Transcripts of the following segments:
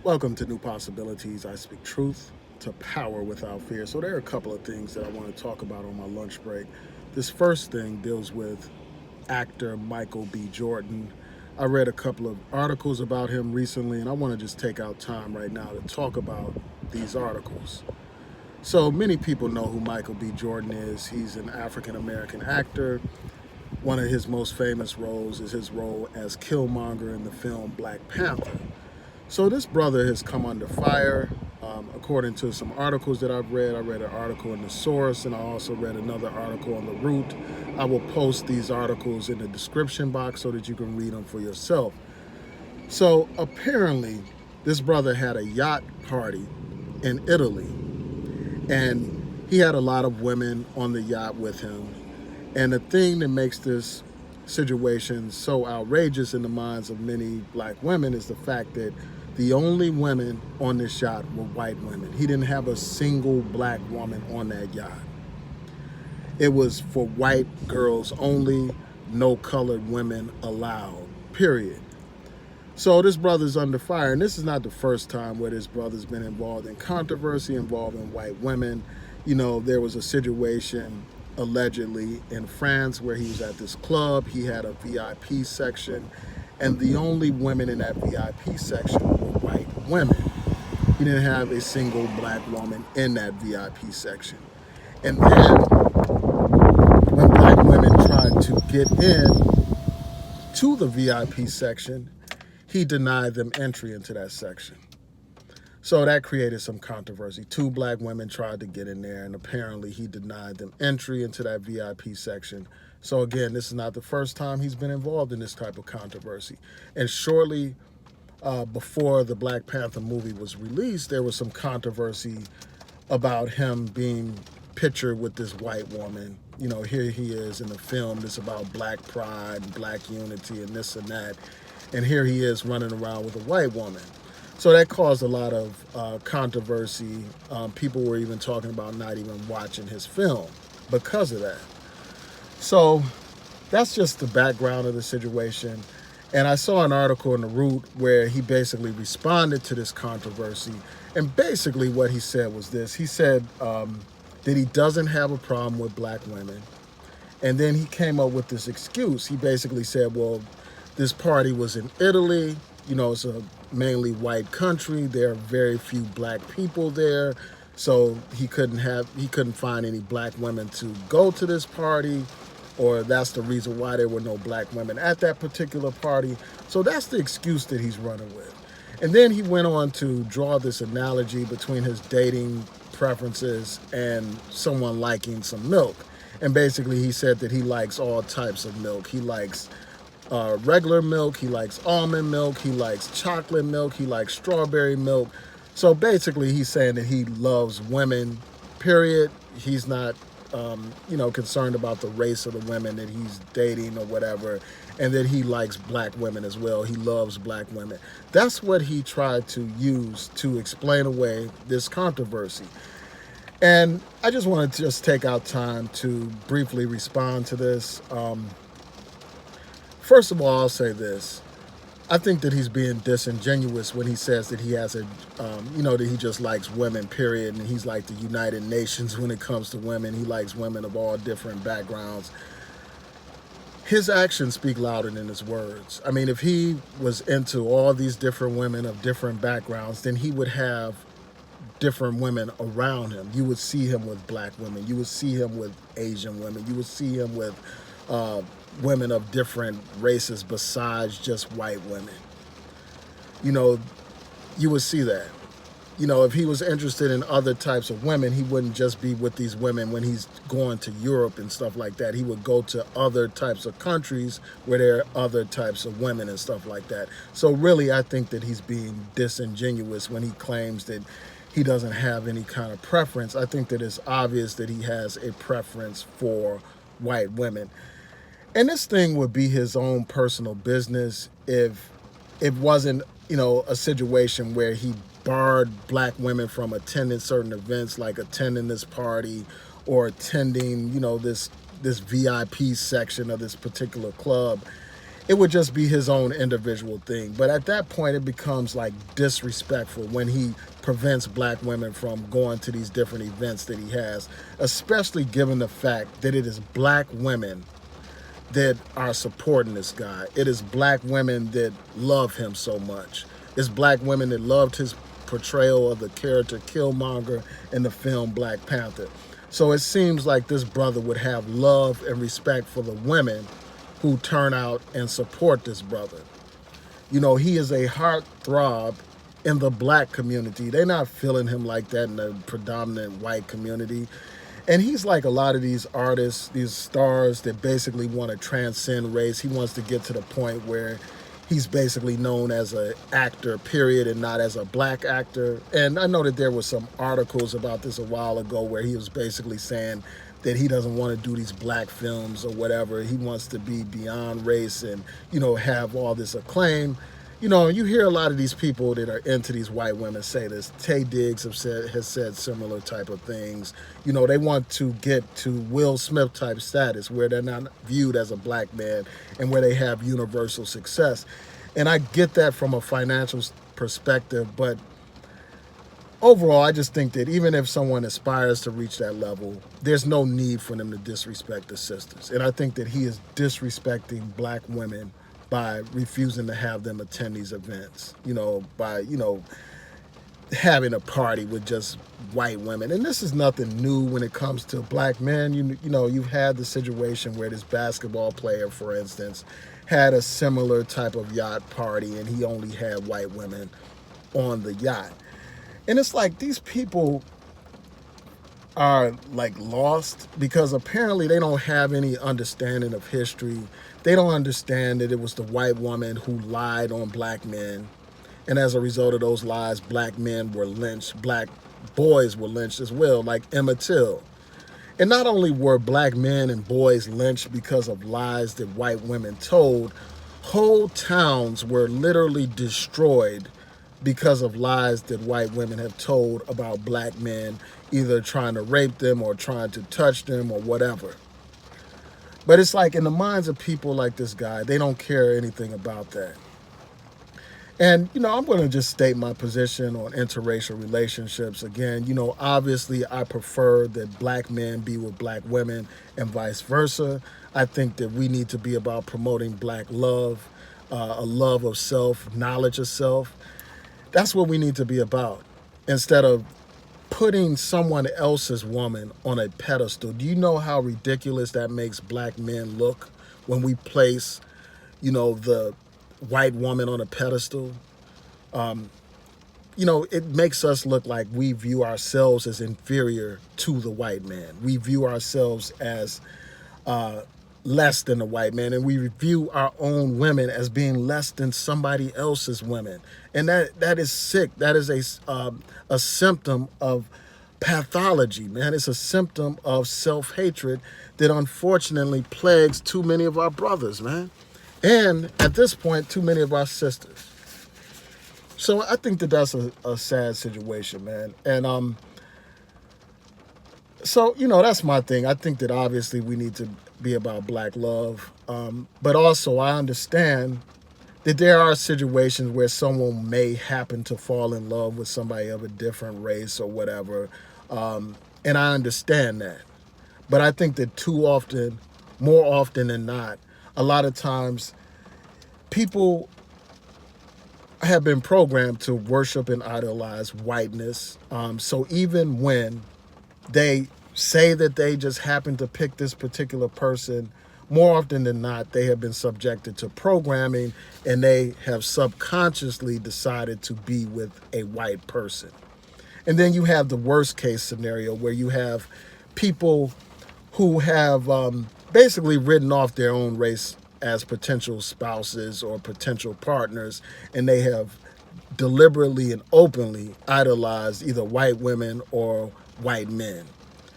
Welcome to New Possibilities. I speak truth to power without fear. So, there are a couple of things that I want to talk about on my lunch break. This first thing deals with actor Michael B. Jordan. I read a couple of articles about him recently, and I want to just take out time right now to talk about these articles. So, many people know who Michael B. Jordan is. He's an African American actor. One of his most famous roles is his role as Killmonger in the film Black Panther. So this brother has come under fire, according to some articles that I've read. I read an article in the Source, and I also read another article on the Root. I will post these articles in the description box so that you can read them for yourself. So apparently, this brother had a yacht party in Italy, and he had a lot of women on the yacht with him. And the thing that makes this situation so outrageous in the minds of many black women is the fact that the only women on this yacht were white women. He didn't have a single black woman on that yacht. It was for white girls only, no colored women allowed, period. So this brother's under fire, and this is not the first time where this brother's been involved in controversy involving white women. There was a situation allegedly in France where he was at this club. He had a VIP section, and the only women in that VIP section were white women. He didn't have a single black woman in that VIP section. And then when black women tried to get in to the VIP section, he denied them entry into that section. So that created some controversy. Two black women tried to get in there, and apparently he denied them entry into that VIP section. So again, this is not the first time he's been involved in this type of controversy. And shortly before the Black Panther movie was released, there was some controversy about him being pictured with this white woman. Here he is in the film that's about black pride and black unity and this and that. And here he is running around with a white woman. So that caused a lot of controversy. People were even talking about not even watching his film because of that. So that's just the background of the situation. And I saw an article in The Root where he basically responded to this controversy. And basically what he said was this. He said that he doesn't have a problem with black women. And then he came up with this excuse. He basically said, well, this party was in Italy. It's a mainly white country. There are very few black people there. So he couldn't find any black women to go to this party, or that's the reason why there were no black women at that particular party. So that's the excuse that he's running with. And then he went on to draw this analogy between his dating preferences and someone liking some milk. And basically he said that he likes all types of milk. He likes regular milk, he likes almond milk, he likes chocolate milk, he likes strawberry milk. So basically he's saying that he loves women, period. He's not concerned about the race of the women that he's dating or whatever, and that he likes black women as well. He loves black women. That's what he tried to use to explain away this controversy. And I just want to just take out time to briefly respond to this. First of all, I'll say this. I think that he's being disingenuous when he says that he has that he just likes women, period, and he's like the United Nations when it comes to women. He likes women of all different backgrounds. His actions speak louder than his words. I mean, if he was into all these different women of different backgrounds, then he would have different women around him. You would see him with black women. You would see him with Asian women. You would see him with women of different races besides just white women. You would see that. If he was interested in other types of women, he wouldn't just be with these women when he's going to Europe and stuff like that. He would go to other types of countries where there are other types of women and stuff like that. So really, I think that he's being disingenuous when he claims that he doesn't have any kind of preference. I think that it's obvious that he has a preference for white women. And this thing would be his own personal business if it wasn't, a situation where he barred black women from attending certain events, like attending this party or attending, this VIP section of this particular club. it would just be his own individual thing. But at that point, it becomes like disrespectful when he prevents black women from going to these different events that he has, especially given the fact that it is black women that are supporting this guy. It is black women that love him so much. It's black women that loved his portrayal of the character Killmonger in the film Black Panther. So it seems like this brother would have love and respect for the women who turn out and support this brother. You know, he is a heartthrob in the black community. They're not feeling him like that in the predominant white community. And he's like a lot of these artists, these stars that basically want to transcend race. He wants to get to the point where he's basically known as an actor, period, and not as a black actor. And I know that there were some articles about this a while ago where he was basically saying that he doesn't want to do these black films or whatever. He wants to be beyond race and, you know, have all this acclaim. You know, you hear a lot of these people that are into these white women say this. Tay Diggs has said similar type of things. You know, they want to get to Will Smith type status where they're not viewed as a black man and where they have universal success. And I get that from a financial perspective, but overall, I just think that even if someone aspires to reach that level, there's no need for them to disrespect the sisters. And I think that he is disrespecting black women by refusing to have them attend these events, you know, by, you know, having a party with just white women. And this is nothing new when it comes to black men. You know, you've had the situation where this basketball player, for instance, had a similar type of yacht party and he only had white women on the yacht. And it's like these people are like lost because apparently they don't have any understanding of history. They don't understand that it was the white woman who lied on black men. And as a result of those lies, black men were lynched, black boys were lynched as well, like Emmett Till. And not only were black men and boys lynched because of lies that white women told, whole towns were literally destroyed because of lies that white women have told about black men, either trying to rape them or trying to touch them or whatever. But it's like in the minds of people like this guy, they don't care anything about that. And, you know, I'm going to just state my position on interracial relationships. Again, you know, obviously I prefer that black men be with black women and vice versa. I think that we need to be about promoting black love, a love of self, knowledge of self. That's what we need to be about instead of putting someone else's woman on a pedestal. Do you know how ridiculous that makes black men look when we place, you know, the white woman on a pedestal? You know, it makes us look like we view ourselves as inferior to the white man. We view ourselves as less than the white man, and we view our own women as being less than somebody else's women. And that is sick. That is a symptom of pathology, man. It's a symptom of self-hatred that unfortunately plagues too many of our brothers, man. And at this point, too many of our sisters. So I think that that's a sad situation, man. And so, you know, that's my thing. I think that obviously we need to be about black love. But also I understand that there are situations where someone may happen to fall in love with somebody of a different race or whatever. And I understand that. But I think that too often, more often than not, a lot of times people have been programmed to worship and idolize whiteness. So even when they say that they just happen to pick this particular person, more often than not, they have been subjected to programming and they have subconsciously decided to be with a white person. And then you have the worst case scenario where you have people who have basically written off their own race as potential spouses or potential partners, and they have deliberately and openly idolized either white women or white men.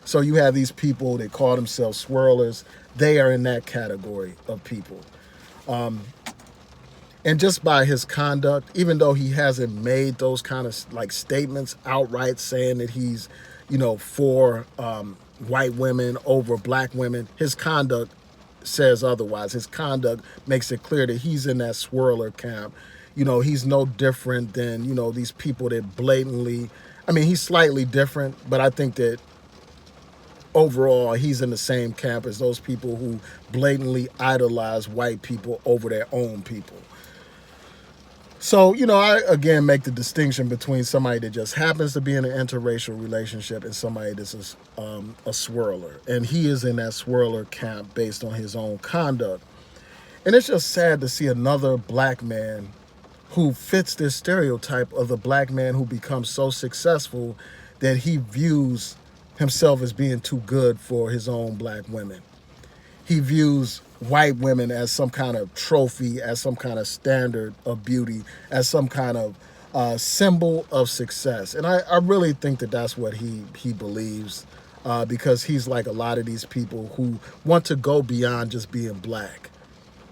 So you have these people, they call themselves swirlers. They are in that category of people. And just by his conduct, even though he hasn't made those kind of like statements outright saying that he's, you know, for white women over black women, his conduct says otherwise. His conduct makes it clear that he's in that swirler camp. He's no different than, these people that blatantly, I mean, he's slightly different, but I think that overall he's in the same camp as those people who blatantly idolize white people over their own people. So, I again make the distinction between somebody that just happens to be in an interracial relationship and somebody that's a swirler. And he is in that swirler camp based on his own conduct. And it's just sad to see another black man who fits this stereotype of the black man who becomes so successful that he views himself as being too good for his own black women. He views white women as some kind of trophy, as some kind of standard of beauty, as some kind of symbol of success. And I really think that that's what he believes, because he's like a lot of these people who want to go beyond just being black.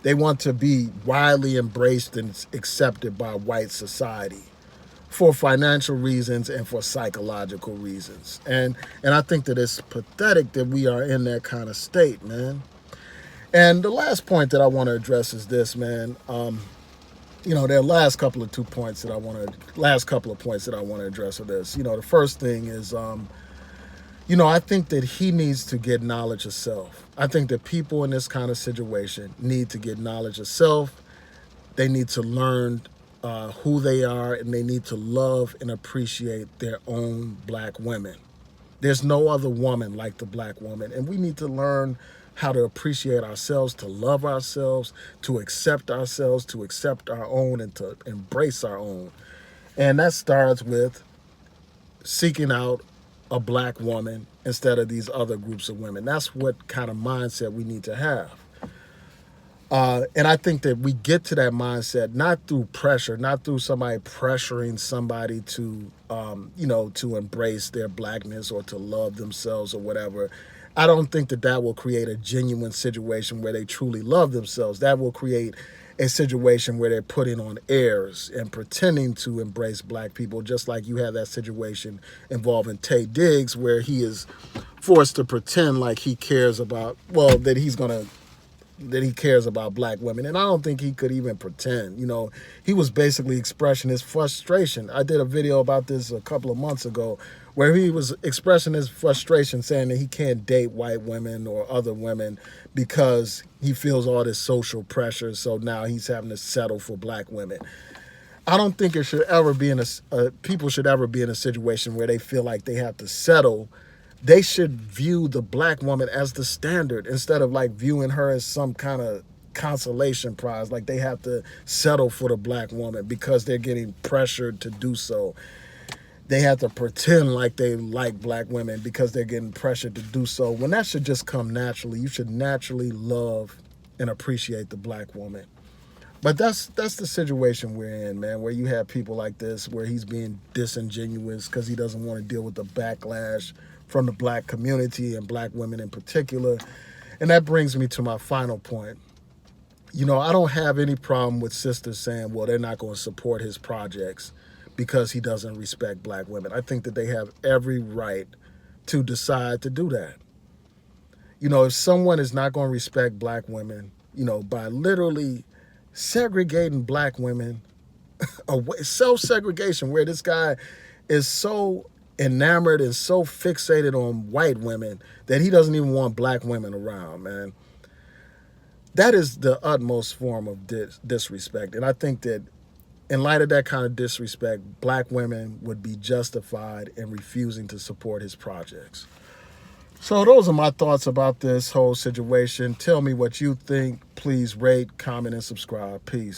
They want to be widely embraced and accepted by white society for financial reasons and for psychological reasons. And I think that it's pathetic that we are in that kind of state, man. And the last point that I want to address is this, man. There are last couple of points that I want to address with this. The first thing is, I think that he needs to get knowledge of self. I think that people in this kind of situation need to get knowledge of self. They need to learn who they are, and they need to love and appreciate their own black women. There's no other woman like the black woman, and we need to learn how to appreciate ourselves, to love ourselves, to accept our own, and to embrace our own. And that starts with seeking out a black woman instead of these other groups of women. That's what kind of mindset we need to have. And I think that we get to that mindset not through pressure, not through somebody pressuring somebody to, to embrace their blackness or to love themselves or whatever. I don't think that will create a genuine situation where they truly love themselves. That will create a situation where they're putting on airs and pretending to embrace black people, just like you have that situation involving Taye Diggs, where he is forced to pretend like he cares about, that he cares about black women. And I don't think he could even pretend. He was basically expressing his frustration. I did a video about this a couple of months ago where he was expressing his frustration, saying that he can't date white women or other women because he feels all this social pressure, so now he's having to settle for black women. I don't think it should ever be people should ever be in a situation where they feel like they have to settle. They should view the black woman as the standard instead of like viewing her as some kind of consolation prize, like they have to settle for the black woman because they're getting pressured to do so. They have to pretend like they like black women because they're getting pressured to do so, when that should just come naturally. You should naturally love and appreciate the black woman. But that's the situation we're in, man, where you have people like this, where he's being disingenuous because he doesn't want to deal with the backlash from the black community and black women in particular. And that brings me to my final point. I don't have any problem with sisters saying, well, they're not going to support his projects because he doesn't respect black women. I think that they have every right to decide to do that. If someone is not going to respect black women, by literally segregating black women, self-segregation, where this guy is so enamored and so fixated on white women that he doesn't even want black women around, man. That is the utmost form of disrespect. And I think that in light of that kind of disrespect, black women would be justified in refusing to support his projects. So those are my thoughts about this whole situation. Tell me what you think. Please rate, comment, and subscribe. Peace.